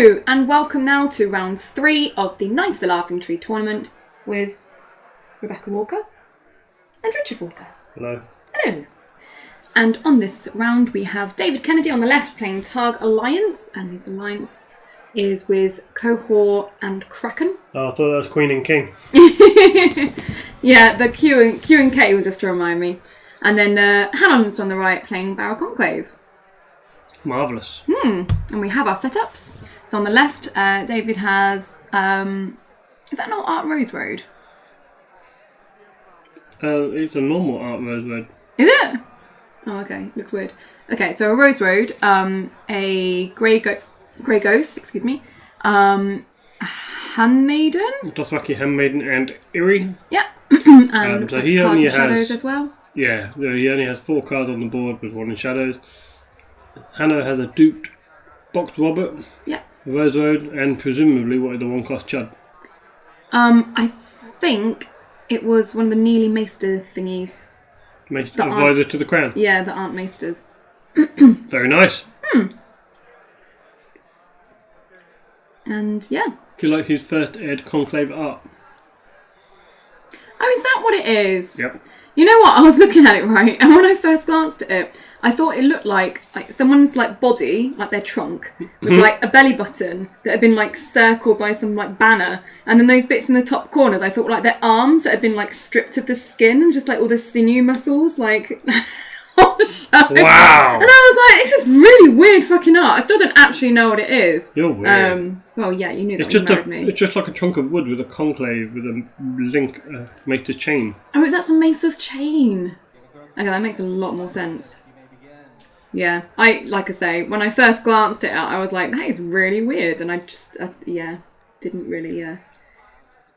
Hello, and welcome now to round 3 of the Knight of the Laughing Tree tournament with Rebecca Walker and Richard Walker. Hello. Hello. And on this round we have David Kennedy on the left playing Targ Alliance, and his alliance is with Qohor and Kraken. Oh, I thought that was Queen and King. Yeah, the Q and K was just to remind me. And then Hanno's on the right playing Bara Conclave. Marvellous. And we have our setups. So on the left, David has... is that not Art Rose Road? It's a normal Art Rose Road. Is it? Oh, okay. Looks weird. Okay, so a Rose Road, a Grey Ghost, excuse me, Handmaiden? Dothraki Handmaiden and Iri. Yeah. And so like he card only in Shadows has... as well. Yeah, he only has 4 cards on the board with 1 in Shadows. Hanno has a duped Box Robert, Yeah. Rose Road, and presumably what is the 1-cost Chud. I think it was one of the Neely Maester thingies. Advisor to the Crown. Yeah, that aren't Maesters. Very nice. And yeah. Do you like his first Ed Conclave art? Oh, is that what it is? Yep. You know what? I was looking at it, right? And when I first glanced at it, I thought it looked like someone's like body, like their trunk, with like a belly button that had been like circled by some like banner. And then those bits in the top corners, I thought were like their arms that had been like stripped of the skin and just like all the sinew muscles like on the show. Wow. And I was like, this is really weird fucking art. I still don't actually know what it is. You're weird. Well, yeah, you knew that It's when you married me. It's just like a trunk of wood with a conclave with a link made to chain. Oh, that's a Macer's chain. Okay, that makes a lot more sense. Yeah, like I say, when I first glanced at it, I was like, that is really weird, and I just, didn't really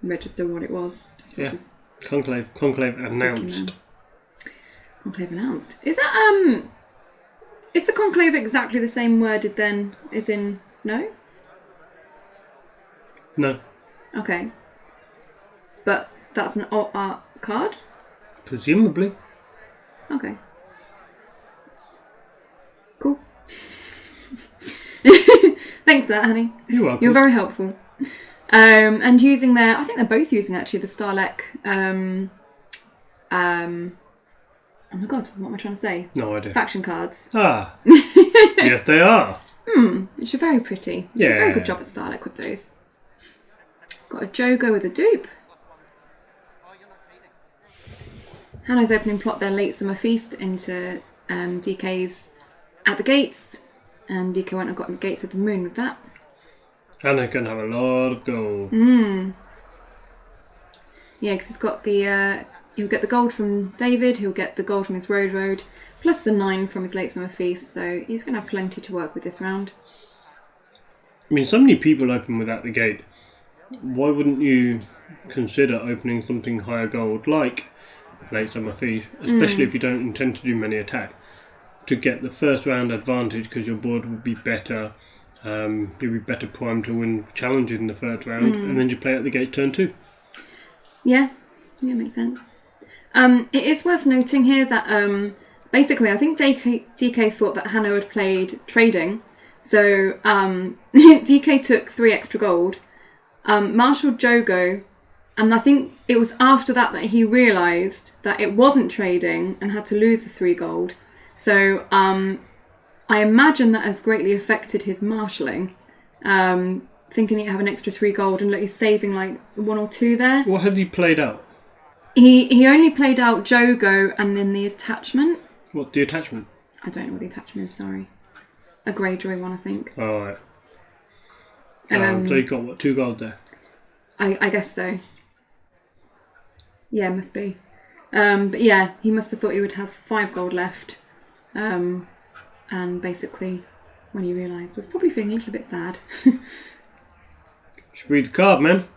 register what it was. Just Yeah, it was conclave announced. Conclave announced. Is that is the conclave exactly the same worded then as in no? No, Okay, but that's an alt art card. presumably. Okay. Cool. Thanks for that, honey. You're welcome. You're very helpful. And using I think they're both using actually the Starlek. Oh my god, what am I trying to say? No idea. Faction cards. Ah, yes, they are. Which are very pretty. You did a very good job at Starlek with those. Got a Jogo with a dupe. Hanno's opening plot their late summer feast into DK's at the gates, and DK went and got the gates of the moon with that. And they're going to have a lot of gold. Yeah, because he's got he'll get the gold from David, he'll get the gold from his road, plus the 9 from his late summer feast, so he's going to have plenty to work with this round. I mean, so many people open without the gate. Why wouldn't you consider opening something higher gold, like late summer feast, especially if you don't intend to do many attacks, to get the first round advantage because your board will be better. You'll be better primed to win challenges in the first round, and then you play at the gate turn 2. Yeah, makes sense. It is worth noting here that basically I think DK thought that Hanno had played trading, so DK took 3 extra gold, marshalled Jogo, and I think it was after that he realised that it wasn't trading and had to lose the 3 gold. So I imagine that has greatly affected his marshalling, thinking he'd have an extra 3 gold and he's saving like 1 or 2 there. What had he played out? He only played out Jogo and then the attachment. What's the attachment? I don't know what the attachment is, sorry. A Greyjoy one, I think. Oh, right. So you got, what, 2 gold there? I guess so. Yeah, must be. But yeah, he must have thought he would have 5 gold left. And basically, when he realised, was probably feeling a little bit sad. Should read the card, man.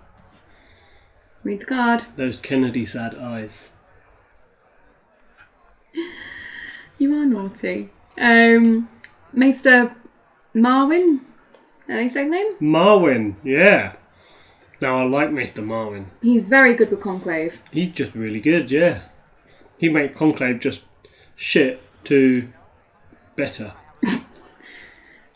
Read the card. Those Kennedy sad eyes. You are naughty. Maester Marwyn? Did I say his name? Marwyn, yeah. Now I like Mr. Marwyn. He's very good with Conclave. He's just really good, yeah. He made Conclave just shit to better.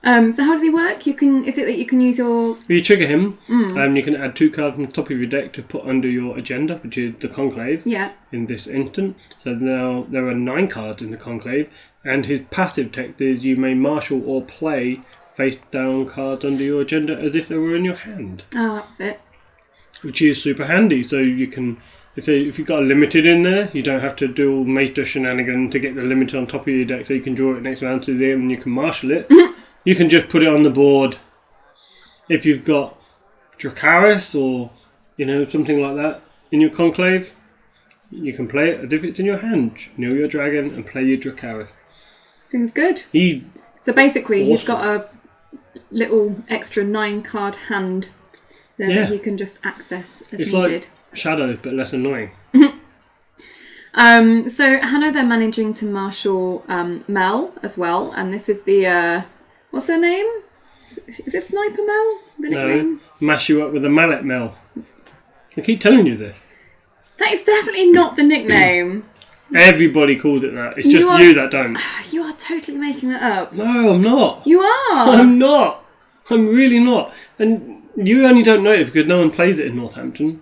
So how does he work? Is it that you can use your... You trigger him, you can add 2 cards from the top of your deck to put under your agenda, which is the Conclave, in this instant. So now there are 9 cards in the Conclave, and his passive text is you may marshal or play face down cards under your agenda as if they were in your hand. Oh, that's it. Which is super handy, so you can... If you've got a limited in there, you don't have to do all major shenanigans to get the limited on top of your deck, so you can draw it next round to the end and you can marshal it. You can just put it on the board. If you've got Dracarys or something like that in your Conclave, you can play it as if it's in your hand. Kneel your dragon and play your Dracarys. Seems good. So basically, he's got a little extra 9-card hand there that he can just access as needed. Like Shadow, but less annoying. So Hanno, they're managing to marshal Mel as well, and this is the what's her name? Is it Sniper Mel? The nickname? No, mash you up with a mallet Mel. I keep telling you this. That is definitely not the nickname. Everybody called it that. It's just you that don't. You are totally making that up. No, I'm not. You are. I'm not. I'm really not. And you only don't know it because no one plays it in Northampton.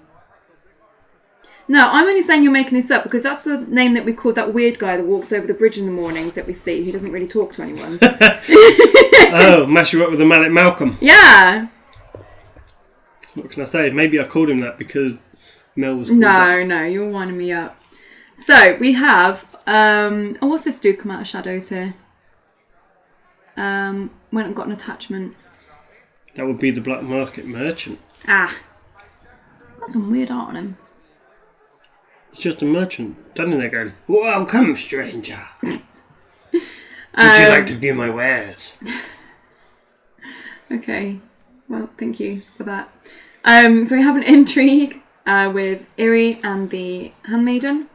No, I'm only saying you're making this up because that's the name that we call that weird guy that walks over the bridge in the mornings that we see who doesn't really talk to anyone. Oh, mash you up with a mallet Malcolm. Yeah. What can I say? Maybe I called him that because Mel was... No, you're winding me up. So, we have... what's this dude come out of shadows here? Went and got an attachment. That would be the Black Market Merchant. Ah. That's some weird art on him. It's just a merchant standing there going, "Welcome, stranger. Would you like to view my wares?" Okay. Well, thank you for that. So we have an intrigue with Iri and the Handmaiden.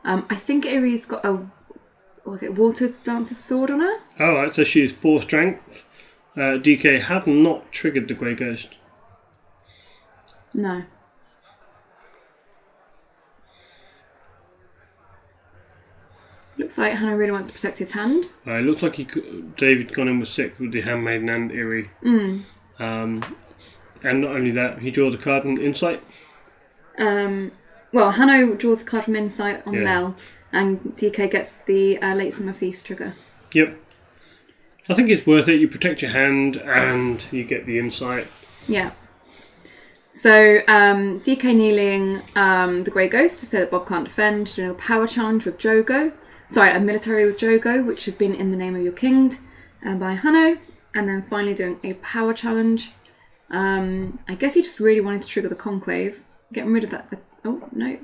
I think Iri's got a water dancer's sword on her? Alright, so she is 4 strength. DK had not triggered the Grey Ghost. No. Looks like Hanno really wants to protect his hand. It looks like David gone in with 6 with the Handmaiden and Iri. And not only that, he draws a card in Insight. Well, Hanno draws a card from Insight on Mel, and DK gets the Late Summer Feast trigger. Yep. I think it's worth it. You protect your hand and you get the Insight. Yeah. So, DK kneeling the Grey Ghost to say that Bob can't defend, doing a power challenge with Jogo. Sorry, a military with Jogo, which has been in the name of your king by Hanno. And then finally doing a power challenge. I guess he just really wanted to trigger the Conclave. Getting rid of that... Oh, no.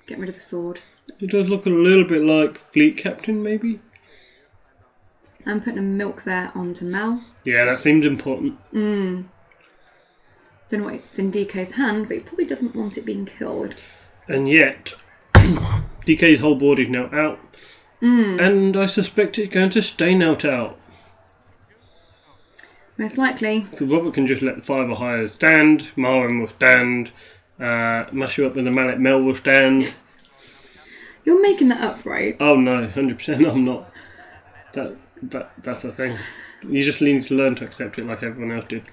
Getting rid of the sword. It does look a little bit like Fleet Captain, maybe? I'm putting a milk there onto Mel. Yeah, that seems important. Don't know what's in DK's hand, but he probably doesn't want it being killed. And yet, DK's whole board is now out. And I suspect it's going to stay out. Most likely. Because Robert can just let the 5 or higher stand, Marwin will stand, mash you up with the mallet Mel will stand. You're making that up, right? Oh no, 100% I'm not. That's the thing. You just need to learn to accept it like everyone else did.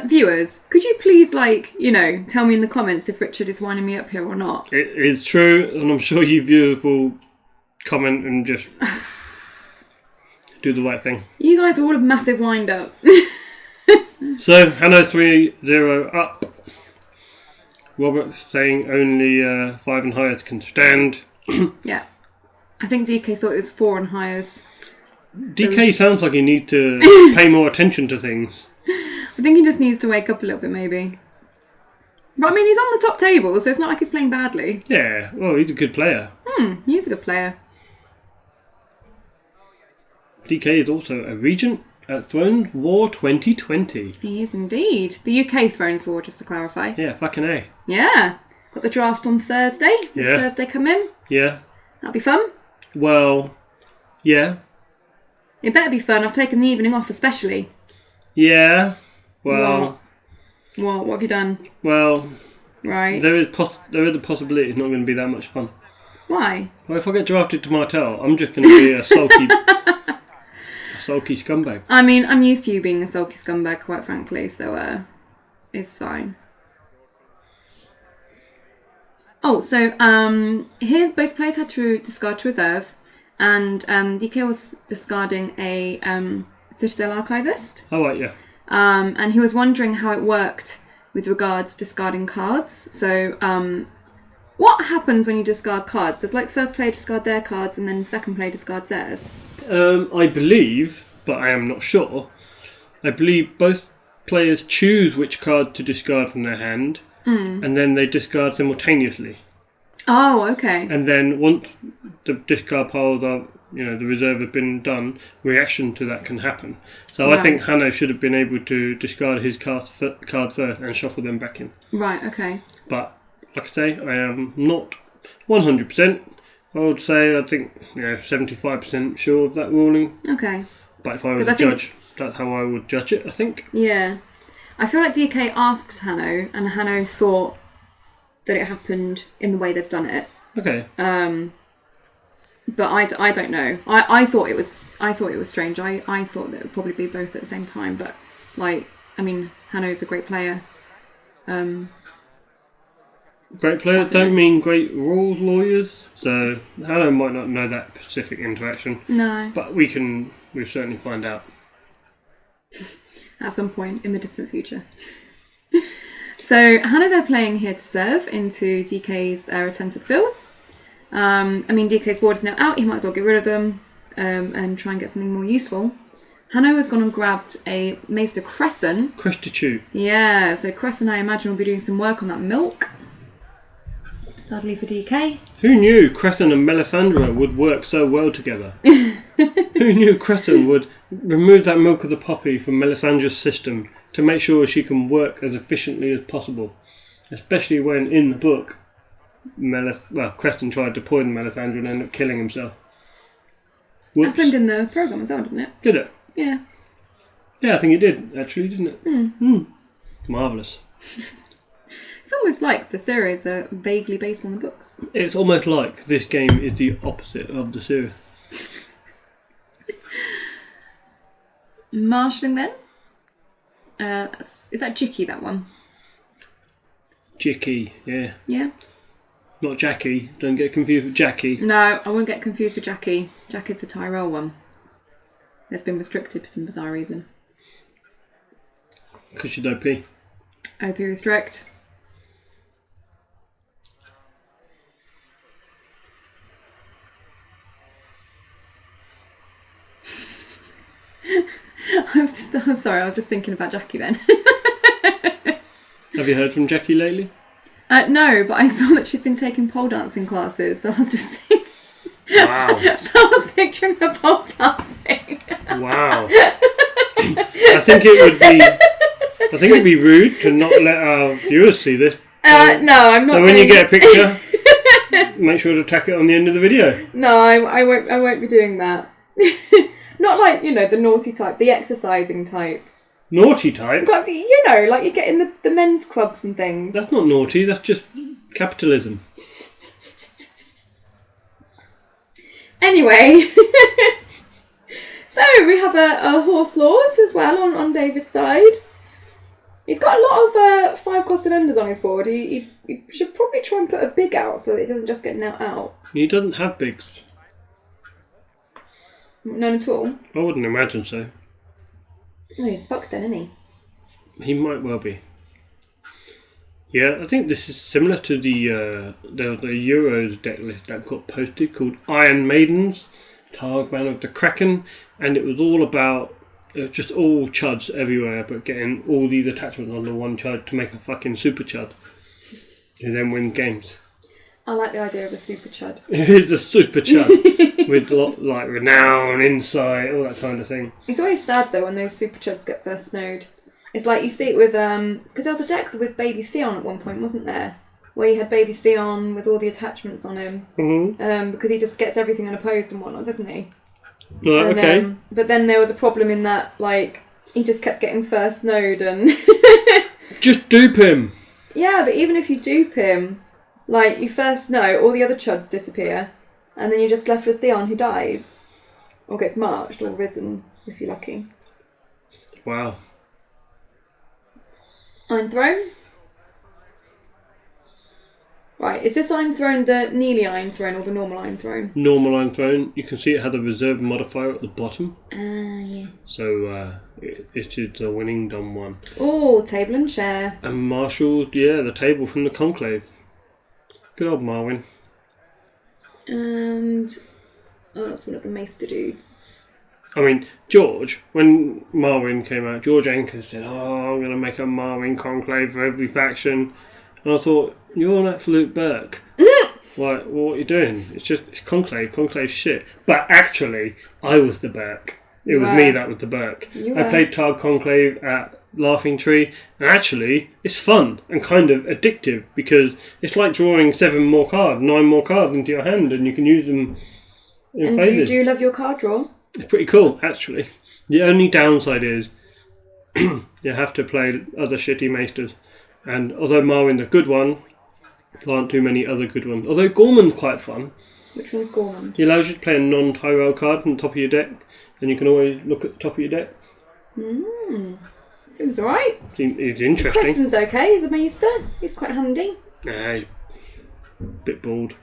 Viewers, could you please, tell me in the comments if Richard is winding me up here or not? It is true, and I'm sure you viewers will comment and just do the right thing. You guys are all a massive wind up. So, Hanno 3-0 up. Robert saying only 5 and higher can stand. Yeah. I think DK thought it was 4 and highers. DK sounds like he needs to pay more attention to things. I think he just needs to wake up a little bit, maybe. But I mean, he's on the top table, so it's not like he's playing badly. Yeah, well, he's a good player. He is a good player. DK is also a regent at Thrones War 2020. He is indeed. The UK Thrones War, just to clarify. Yeah, fucking A. Yeah. Got the draft on Thursday. Does Thursday come in? Yeah. That'll be fun. Well, yeah. It better be fun. I've taken the evening off especially. Yeah. Well. What have you done? Well. Right. There is a possibility it's not going to be that much fun. Why? Well, if I get drafted to Martell, I'm just going to be a sulky sulky scumbag. I mean, I'm used to you being a sulky scumbag, quite frankly, so it's fine. Oh, so here both players had to discard to reserve, and DK was discarding a Citadel Archivist. Oh, right, yeah. And he was wondering how it worked with regards discarding cards. So what happens when you discard cards? Does like first player discard their cards and then second player discards theirs? I believe, but I am not sure, I believe both players choose which card to discard from their hand, and then they discard simultaneously. Oh, okay. And then once the discard piles are, the reserve has been done, reaction to that can happen. So I think Hanno should have been able to discard his card first and shuffle them back in. Right, okay. But, like I say, I am not 100%. I would say, I think, 75% sure of that ruling. Okay. But if I was a judge, that's how I would judge it, I think. Yeah. I feel like DK asked Hanno, and Hanno thought that it happened in the way they've done it. Okay. But I don't know. I thought it was strange. I thought that it would probably be both at the same time. But Hanno's a great player. Great players don't mean great rules lawyers. So Hanno might not know that specific interaction. No. But we'll certainly find out. At some point in the distant future. So Hanno, they're playing here to serve into DK's retentive fields. DK's board is now out. He might as well get rid of them and try and get something more useful. Hanno has gone and grabbed a Maester Crescent. Crestitute. Yeah, so Crescent, I imagine, will be doing some work on that milk. Sadly for DK. Who knew Crescent and Melisandre would work so well together? Who knew Crescent would remove that milk of the poppy from Melisandre's system to make sure she can work as efficiently as possible? Especially when, in the book, Crescent tried to poison Melisandre and ended up killing himself. Whoops. Happened in the programme as well, didn't it? Did it? Yeah. Yeah, I think it did, actually, didn't it? Marvellous. It's almost like the series are vaguely based on the books. It's almost like this game is the opposite of the series. Marshalling then? Is that Jicky, that one? Jicky, yeah. Yeah? Not Jackie. Don't get confused with Jackie. No, I won't get confused with Jackie. Jackie's the Tyrell one. That's been restricted for some bizarre reason. Because she's OP. OP restrict. I was just thinking about Jackie then. Have you heard from Jackie lately? No, but I saw that she's been taking pole dancing classes, so I was just thinking... Wow. So I was picturing her pole dancing. Wow. I think it'd be rude to not let our viewers see this. No, I'm not. So when you get a picture, make sure to tack it on the end of the video. No, I won't be doing that. Not like, the naughty type, the exercising type. Naughty type? But, like you get in the men's clubs and things. That's not naughty, that's just capitalism. Anyway. So, we have a horse lord as well on David's side. He's got a lot of 5 cost and unders on his board. He should probably try and put a big out so that it doesn't just get out. He doesn't have bigs. None at all? I wouldn't imagine so. Oh, he's fucked then, isn't he? He might well be. Yeah, I think this is similar to the Euros deck list that got posted called Iron Maidens, Targ Alliance Qohor Kraken, and it was all about just all chuds everywhere, but getting all these attachments onto one chud to make a fucking super chud, who then win games. I like the idea of a super chud. It's a super chud with like renown, insight, all that kind of thing. It's always sad though when those super chuds get first snowed. It's like you see it with because there was a deck with Baby Theon at one point, wasn't there? Where you had Baby Theon with all the attachments on him, because he just gets everything unopposed and whatnot, doesn't he? Okay. But then there was a problem in that, like, he just kept getting first snowed and just dupe him. Yeah, but even if you dupe him, like, you first snow, all the other chuds disappear, and then you're just left with Theon who dies. Or gets marched or risen, if you're lucky. Wow. Iron Throne. Right, is this Iron Throne the Neely Iron Throne or the normal Iron Throne? Normal Iron Throne. You can see it had a reserve modifier at the bottom. Yeah. So it is the winning done one. Oh, table and chair. And marshalled, the table from the Conclave. Good old Marwyn. And that's one of the Maester dudes. I mean, George, when Marwyn came out, George Anker said, I'm going to make a Marwyn Conclave for every faction. And I thought, you're an absolute Burke. Like, what are you doing? It's Conclave. Conclave's shit. But actually, I was the Burke. It was me that was the Burke. I played Targ Conclave at Laughing Tree, and actually, it's fun and kind of addictive because it's like drawing 9 more cards into your hand, and you can use them in phases. Do you love your card draw? It's pretty cool, actually. The only downside is you have to play other shitty maesters. And although Marwyn's a good one, there aren't too many other good ones. Although Gorman's quite fun. Which one's Gorman? He allows you to play a non-Tyrell card on the top of your deck, and you can always look at the top of your deck. Seems alright. He's interesting. Preston's okay, he's a maester. He's quite handy. Nah, he's a bit bald.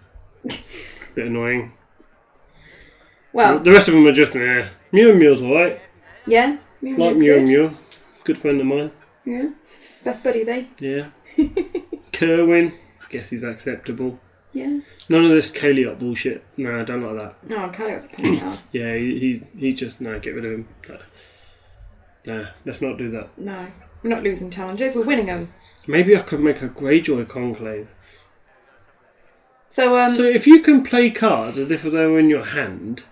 Bit annoying. Well, the rest of them are just, Mew and Mew's alright. Yeah, Mew like Mew and Mew. Good friend of mine. Yeah. Best buddies, eh? Yeah. Kerwin. Guess he's acceptable. Yeah. None of this Kaliot bullshit. No, I don't like that. No, Kaliot's a pain in the ass. Yeah, he just, get rid of him. Nah, let's not do that. No. We're not losing challenges, we're winning them. Maybe I could make a Greyjoy Conclave. So if you can play cards as if they were in your hand,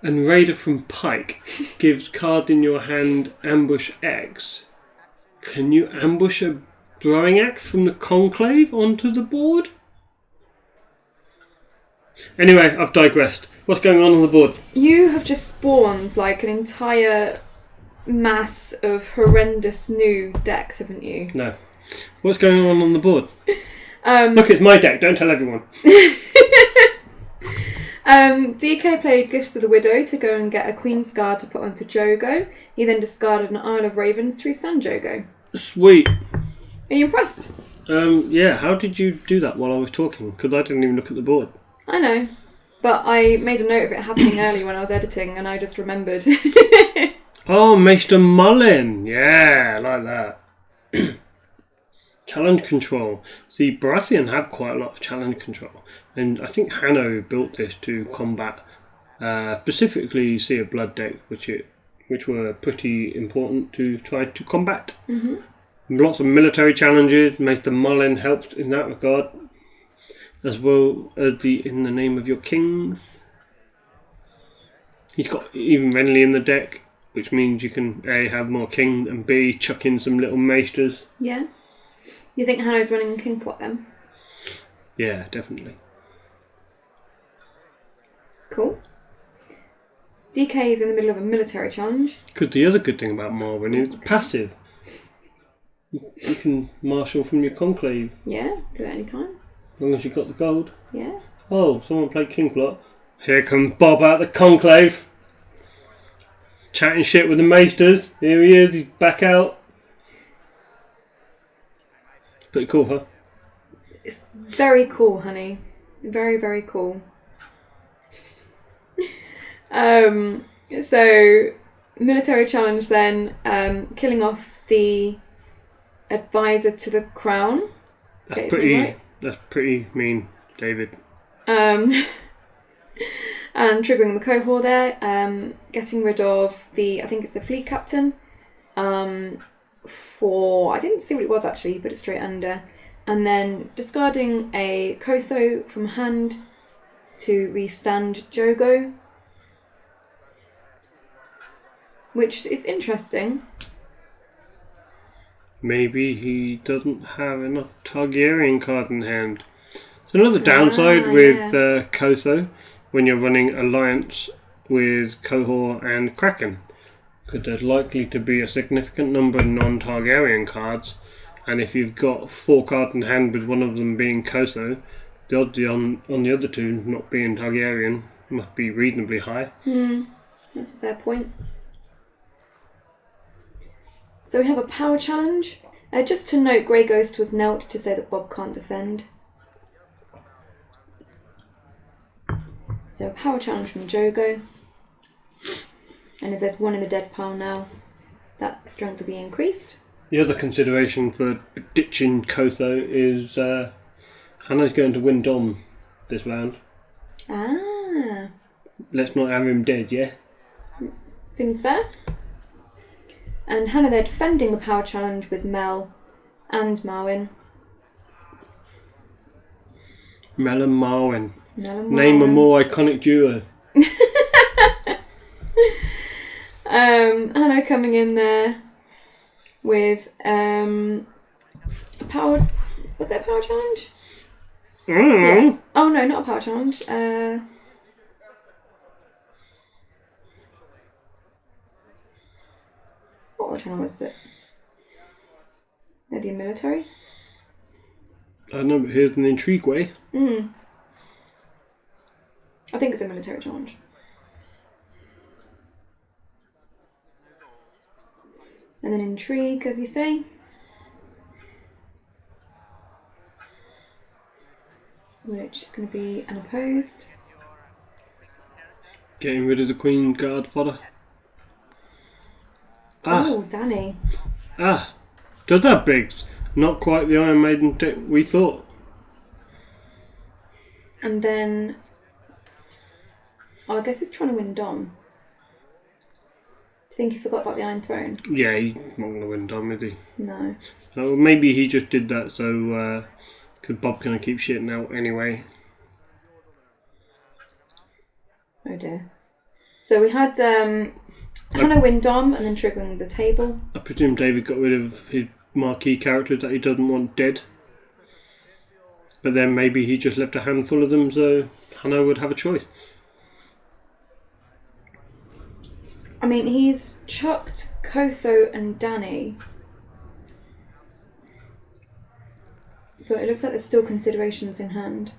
and Raider from Pike gives card in your hand ambush X, can you ambush a throwing axe from the Conclave onto the board? Anyway, I've digressed. What's going on the board? You have just spawned like an entire mass of horrendous new decks, haven't you? No. What's going on the board? Look, it's my deck. Don't tell everyone. DK played Gifts of the Widow to go and get a Queen's Guard to put onto Jogo. He then discarded an Isle of Ravens to restand Jogo. Sweet. Are you impressed? Yeah, how did you do that while I was talking? Because I didn't even look at the board. I know. But I made a note of it happening early when I was editing and I just remembered. Oh, Maester Mullin. Yeah, I like that. Challenge control. See, Baratheon have quite a lot of challenge control. And I think Hanno built this to combat specifically Sea of Blood deck, which were pretty important to try to combat. Mm-hmm. Lots of military challenges. Maester Mullin helped in that regard. As well as In the Name of Your Kings. He's got even Renly in the deck, which means you can A, have more king, and B, chuck in some little maesters. Yeah. You think Hanno's running King Plot then? Yeah, definitely. Cool. DK is in the middle of a military challenge. Because the other good thing about Marwyn is passive. You can marshal from your Conclave. Yeah, do it any time. As long as you've got the gold. Yeah. Oh, someone played King Plot. Here comes Bob out the Conclave. Chatting shit with the maesters. Here he is, he's back out. Pretty cool, huh? It's very cool, honey. Very, very cool. So, military challenge then, killing off the advisor to the crown. That's pretty mean, David. And triggering the cohort there, getting rid of I think it's the fleet captain, I didn't see what it was actually, but it's straight under, and then discarding a Kotho from hand to restand Jogo, which is interesting. Maybe he doesn't have enough Targaryen card in hand. So another downside with Kotho when you're running Alliance with Qohor and Kraken, because there's likely to be a significant number of non-Targaryen cards, and if you've got 4 cards in hand with one of them being Kotho, the odds on the other 2 not being Targaryen must be reasonably high. That's a fair point. So we have a power challenge. Just to note, Grey Ghost was knelt to say that Bob can't defend. So a power challenge from Jogo. And as there's one in the dead pile now, that strength will be increased. The other consideration for ditching Kotho is Hanno's going to win Dom this round. Ah. Let's not have him dead, yeah? Seems fair. And Hanno, they're defending the power challenge with Mel and Marwyn. Mel and Marwyn. Name a more iconic duo. Hanno coming in there with a power. Was it a power challenge? Yeah. Oh no, not a power challenge. What challenge was it? Maybe a military? I don't know, but here's an intrigue way. I think it's a military challenge. And then intrigue, as you say. Which is going to be unopposed. Getting rid of the Queen Guard fodder. Oh, Danny. Does that Biggs? Not quite the Iron Maiden deck we thought. And then... Oh, I guess he's trying to win Dom. Do you think he forgot about the Iron Throne? Yeah, he's not going to win Dom, is he? No. So maybe he just did that so... because Bob's going to keep shitting out anyway. Oh dear. So we had Hanno win Dom and then triggering the table. I presume David got rid of his marquee characters that he doesn't want dead. But then maybe he just left a handful of them so Hanno would have a choice. I mean, he's chucked Kotho and Danny. But it looks like there's still considerations in hand.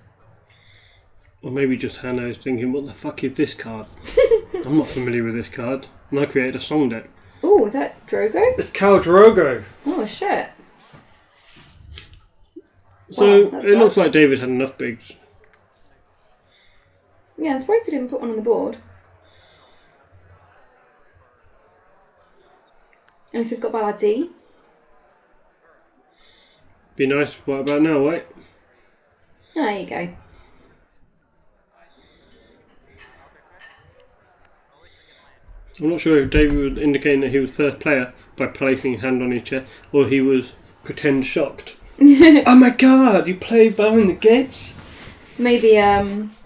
Or maybe just Hanno's thinking, what the fuck is this card? I'm not familiar with this card. And I created a song deck. Oh, is that Drogo? It's Khal Drogo. Oh, shit. So, wow, it looks like David had enough bigs. Yeah, I'm surprised he didn't put one on the board. Unless he's got Baladi. Be nice. What about now, right? There you go. I'm not sure if David was indicating that he was first player by placing his hand on his chest, or he was pretend shocked. Oh my god, you played behind the gates? Maybe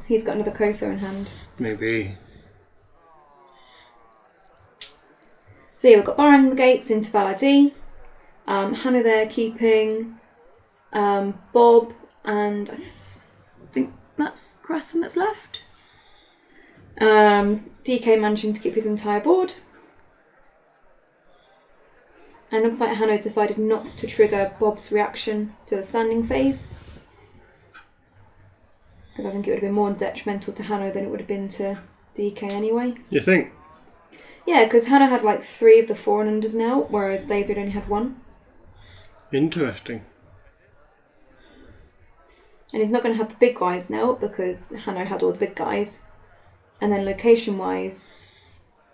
he's got another Kotho in hand. Maybe. So yeah, we've got barring the gates into Baladi. Hanno there keeping Bob, and I think that's Cressman that's left. DK managing to keep his entire board. And it looks like Hanno decided not to trigger Bob's reaction to the standing phase. Because I think it would have been more detrimental to Hanno than it would have been to DK anyway. You think? Yeah, because Hanno had like 3 of the 4 and unders now, whereas David only had 1. Interesting. And he's not going to have the big guys now because Hanno had all the big guys. And then location-wise,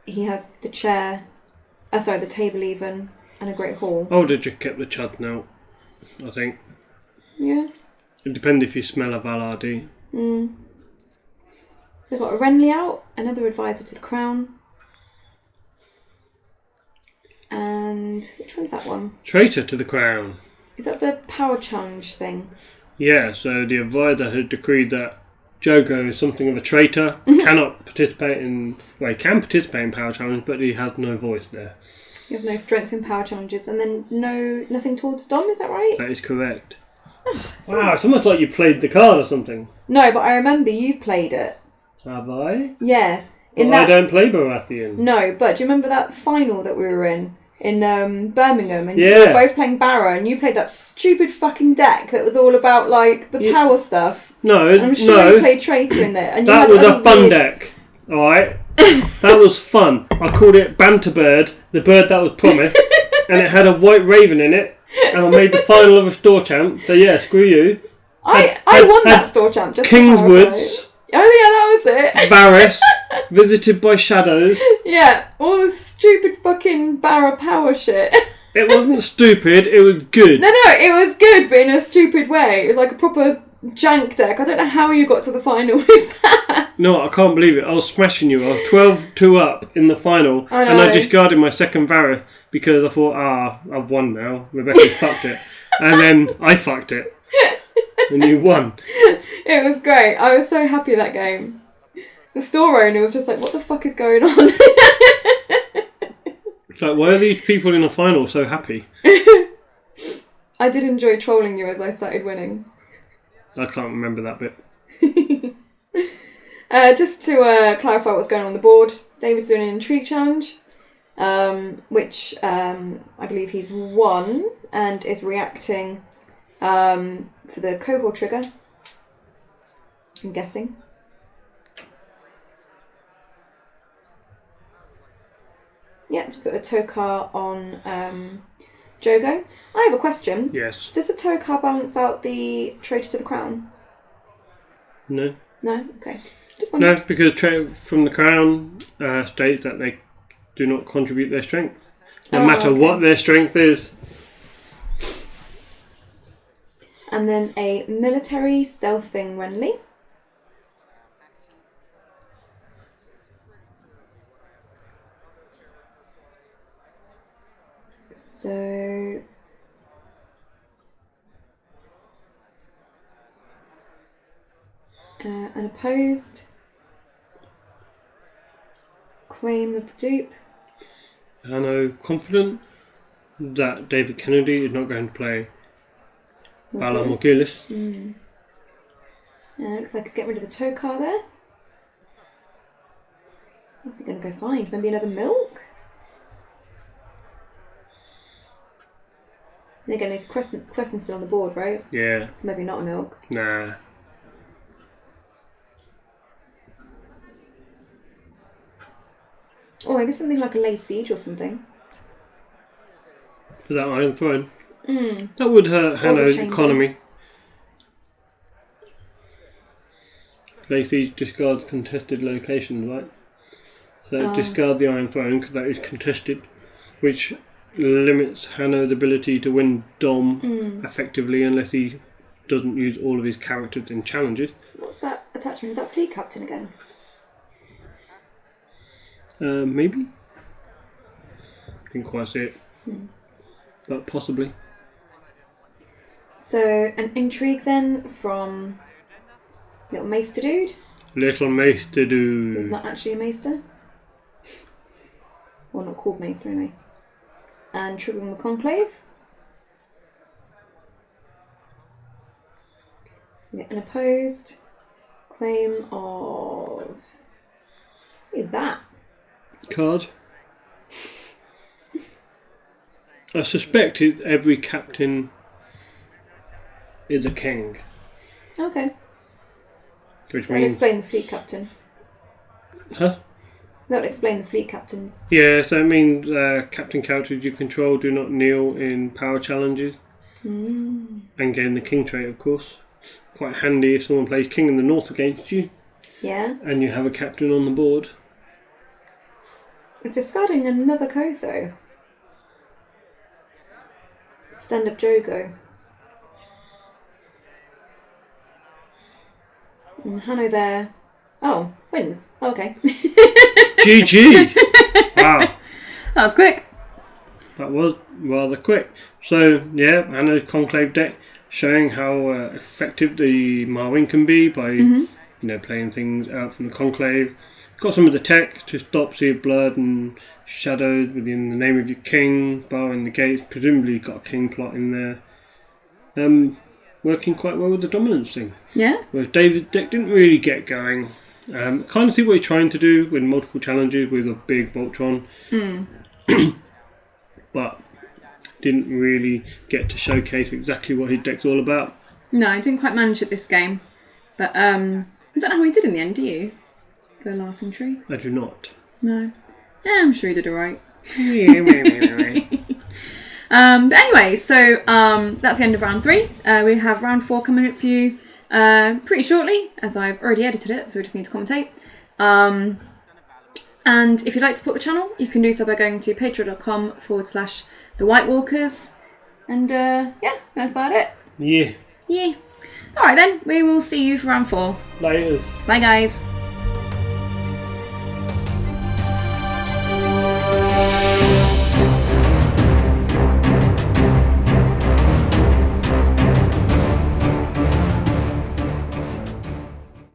he has the chair, the table even, and a great hall. Oh, they just kept the chud now, I think. Yeah. It depends if you smell a Valardi. So they've got a Renly out, another advisor to the crown. And which one's that one? Traitor to the crown. Is that the power challenge thing? Yeah, so the advisor had decreed that Jogo is something of a traitor, cannot participate in... Well, he can participate in power challenge, but he has no voice there. He has no strength in power challenges, and then nothing towards Dom, is that right? That is correct. Wow, it's almost like you played the card or something. No, but I remember you've played it. Have I? Yeah. I don't play Baratheon. No, but do you remember that final that we were in Birmingham, and you Yeah. were both playing Bara, and you played that stupid fucking deck that was all about like the power stuff. No, I'm sure you played Traitor in there, and that you was had a fun deck. Alright, That was fun. I called it Banter Bird, the bird that was promised, and it had a white raven in it, and I made the final of a store champ. So yeah, screw you. I won that store champ. Just Kingswoods. Oh yeah, that was it. Varys, visited by shadows. Yeah, all the stupid fucking Bara power shit. It wasn't stupid, it was good. No, it was good, but in a stupid way. It was like a proper jank deck. I don't know how you got to the final with that. No, I can't believe it. I was smashing you. I was 12-2 up in the final, I know. and I discarded my second Varys because I thought, I've won now. Rebecca's fucked it. And then I fucked it. And you won. It was great. I was so happy that game. The store owner was just like, what the fuck is going on? It's like, why are these people in a final so happy? I did enjoy trolling you as I started winning. I can't remember that bit. Just to clarify what's going on the board, David's doing an intrigue challenge, which I believe he's won and is reacting for the Qohor trigger, I'm guessing. Yeah, to put a Tokar on Jogo. I have a question. Yes. Does the Tokar balance out the traitor to the crown? No. No? Okay. Just No, because from the crown states that they do not contribute their strength. No matter what their strength is. And then a military stealthing Renly. So an opposed claim of the dupe. Hanno confident that David Kennedy is not going to play Bala Morghulis. Looks like he's getting rid of the Tokar there. What's he going to go find? Maybe another milk? And again, his Crescent's still on the board, right? Yeah. So maybe not a milk. Nah. Or maybe something like a Lay Siege or something. Is that Iron Throne? That would hurt Hanno's economy. Lacey discards contested locations, right? So discard the Iron Throne because that is contested, which limits Hanno's ability to win Dom effectively unless he doesn't use all of his characters in challenges. What's that attachment? Is that Fleet Captain again? Maybe. Didn't quite see it. But possibly. So, an intrigue then from Little Maester Dude. Little Maester Dude. Who's not actually a Maester. Well, not called Maester anyway. And triggering the Conclave. We get an opposed claim of... What is that? Card. I suspect every captain is a king. Okay. Which That would means... explain the Fleet Captain. Huh? That would explain the Fleet Captains. Yeah, so it means captain characters you control do not kneel in power challenges. And gain the king trait, of course. Quite handy if someone plays king in the north against you. Yeah. And you have a captain on the board. It's discarding another Kotho. Stand up Jogo. And Hanno there. Oh, wins. Okay. GG! Wow. That was quick. That was rather quick. So, yeah, Hanno's Conclave deck showing how effective the Marwyn can be by playing things out from the Conclave. Got some of the tech to stop Sea of Blood and Shadows within the name of your king, barring the gates. Presumably got a king plot in there. Working quite well with the dominance thing. Yeah. Whereas David's deck didn't really get going. Kind of see what he's trying to do with multiple challenges with a big Voltron. But didn't really get to showcase exactly what his deck's all about. No, I didn't quite manage it this game. But I don't know how he did in the end, do you? for Laughing Tree? I do not. No. Yeah, I'm sure you did alright. But anyway, so that's the end of round 3. We have round 4 coming up for you pretty shortly, as I've already edited it, so we just need to commentate. And if you'd like to support the channel, you can do so by going to patreon.com/thewhitewalkers. And yeah, that's about it. Yeah. Yeah. Alright then, we will see you for round 4. Laters. Bye guys.